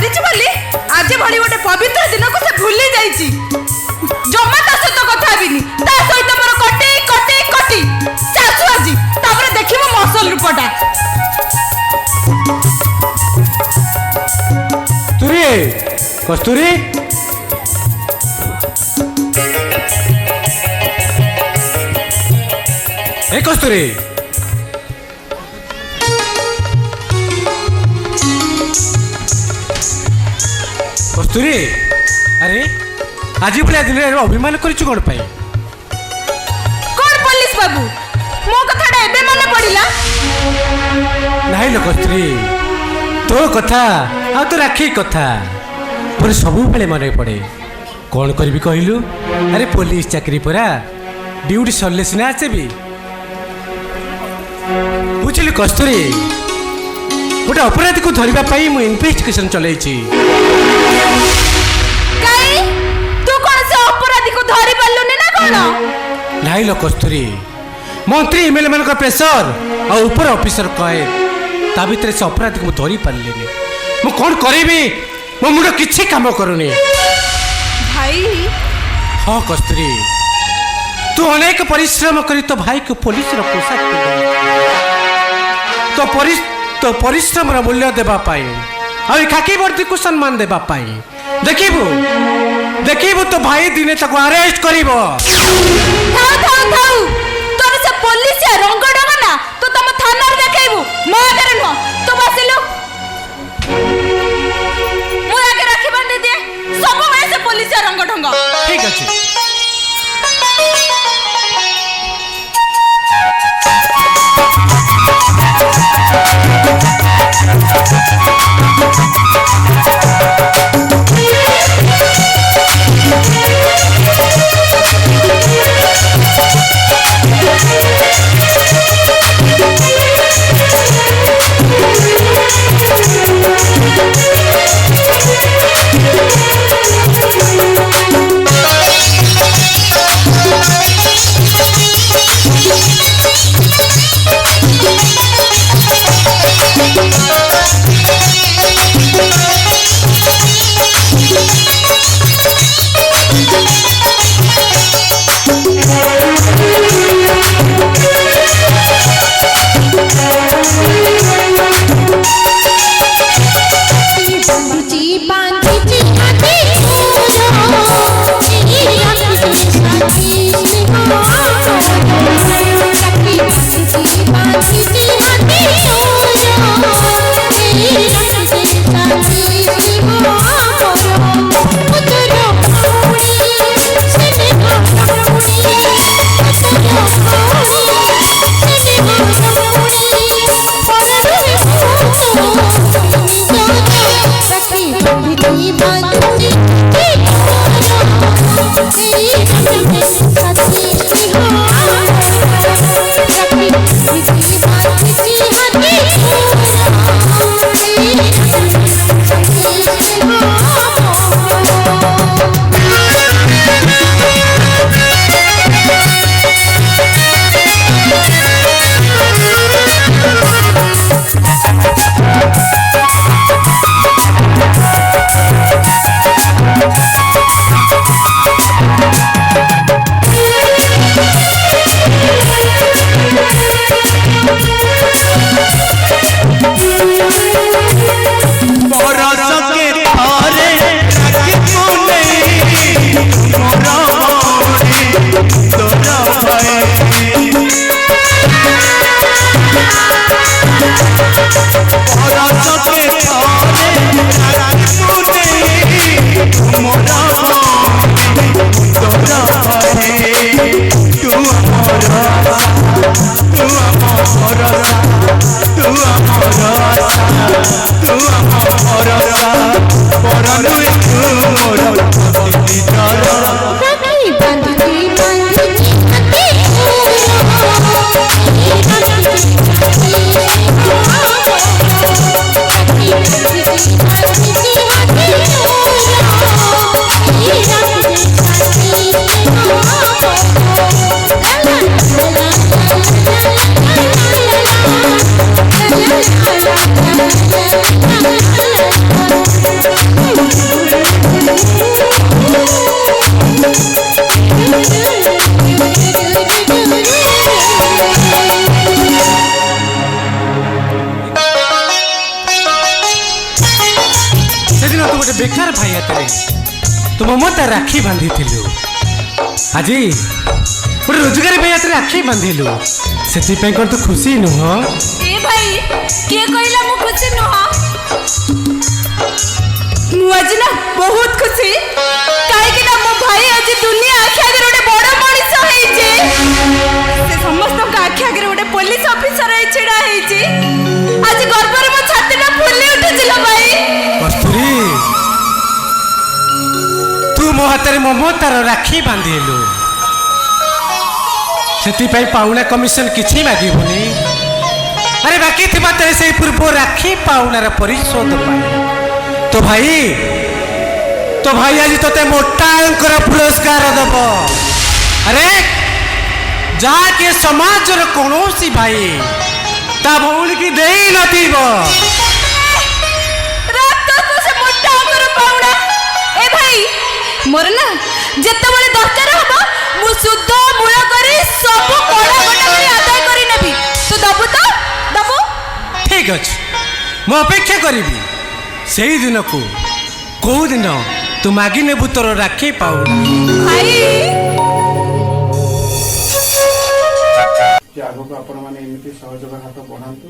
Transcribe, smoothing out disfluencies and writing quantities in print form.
आज भली गोटे पवित्र दिन को से भूली जाइछि जमा ता सहित कथा हेबिनी ता सहित मोर कटी कटी कटी सासु आजी तापर देखिबो मसल रूपटा तुरी कस्तूरी ए कस्तूरी कस्तूरी अरे आज भलिया दिन अभिमान करिछु कोन पाई कोन पुलिस बाबू मो कथाटा एबे मने पड़िला नाही लो कस्तूरी तो कथा आ तो राखी कथा पर सबु बेले मने पड़े कौन करबी कहलु अरे पुलिस चाकरी परा ड्यूटी सरले सिना आसेबी बुझिलु कस्तूरी गोटे अपराधी को धरिबा पाई मु इन्वेस्टिगेशन चलैछि काई तू कोन से अपराधी को धरि पालुनी ना कोन नाही लो कस्तूरी मंत्री एमएलए मन का प्रेशर आ ऊपर ऑफिसर कहे ता भीतर से अपराधी को धरि पारलेनी मु कोन करबी मो मुंड किछि काम करूनी भाई हाँ कस्तूरी तू अनेक परिश्रम करी तो भाई को पुलिस रो पोशाक तो परिश्रम रो मूल्य देबा पाई आ खाकी वर्दी को सम्मान देबा पाई देखिबू तो भाई दिने तक अरेस्ट करिवो थाउ तोर से पुलिस या रंग डंगा ना तो तम थाना रे देखेबू मो आगे न तो बसिलु मो आगे राखी बांधी दे सब ऐसे पुलिस या रंग ढंगा ठीक अछि La la la la la la la la la la la ବେକାର ଭାଇ ହାତରେ ତୁ ମମତା ରାକ୍ଷୀ ବାନ୍ଧିଥିଲୁ। ଆଜି ଗୋଟେ ରୋଜଗାରୀ ଭାଇ ହାତରେ ରାକ୍ଷୀ ବାନ୍ଧିଲୁ, ସେଥିପାଇଁ କ'ଣ ତୁ ଖୁସି ନୁହଁ? ଏ ଭାଇ କିଏ କହିଲା ମୁଁ ଖୁସି ନୁହଁ? ମୁଁ ଆଜି ନା ବହୁତ ଖୁସି, କାହିଁକି ନା ମୋ ଭାଇ ଆଜି ଦୁନିଆ ଆଖି ଆଗରେ ଗୋଟେ ବଡ଼ ମଣିଷ ହେଇଛି। ସେ ସମସ୍ତଙ୍କ ଆଖି ଆଗରେ ଗୋଟେ ପୋଲିସ ଅଫିସର ହେଇ ଛିଡ଼ା ହେଇଛି। ଆଜି ଗର୍ବରେ ମୋ ଛାତିଟା ଫୁଲି ଉଠୁଛି ଲୋ ଭାଇ। କସ୍ତୁରୀ, ତୁ ମୋ ହାତରେ ମମତାର ରାକ୍ଷୀ ବାନ୍ଧିଲୁ, ସେଥିପାଇଁ ପାଉଣା କମିଶନ କିଛି ମାଗିବୁନି। ଆରେ ବାକି ଥିବା ତେବେ ସେଇ ପୂର୍ବ ରାକ୍ଷୀ ପାଉଣାର ପରିଶୋଧ ପାଇଁ ତୋ ଭାଇ ଆଜି ତତେ ମୋଟା ଅଙ୍କର ପୁରସ୍କାର ଦେବ। ଆରେ ଯାହାକି ସମାଜର କୌଣସି ଭାଇ ତା ଭଉଣୀକି ଦେଇ ନଥିବ। ଏ ଭାଇ ମୋର ନା ଯେତେବେଳେ ଦରକାର ହବ ମୁଁ ସୁଧ ମୂଳ କରି ସବୁ କଡ଼ା ଗୋଟା କରି ଆଦାୟ କରି ନେବି। ତୁ ଦବୁ ତ? ଦବୁ? ଠିକ ଅଛି, ମୁଁ ଅପେକ୍ଷା କରିବି ସେଇ ଦିନକୁ। କୋଉ ଦିନ ତୁ ମାଗି ନେବୁ ତୋର ରାକ୍ଷୀ ପାଉଣା। ଭାଇ ଯେ ଆଗକୁ ଆପଣମାନେ ଏମିତି ସହଯୋଗ ହାତ ବଢ଼ାନ୍ତୁ।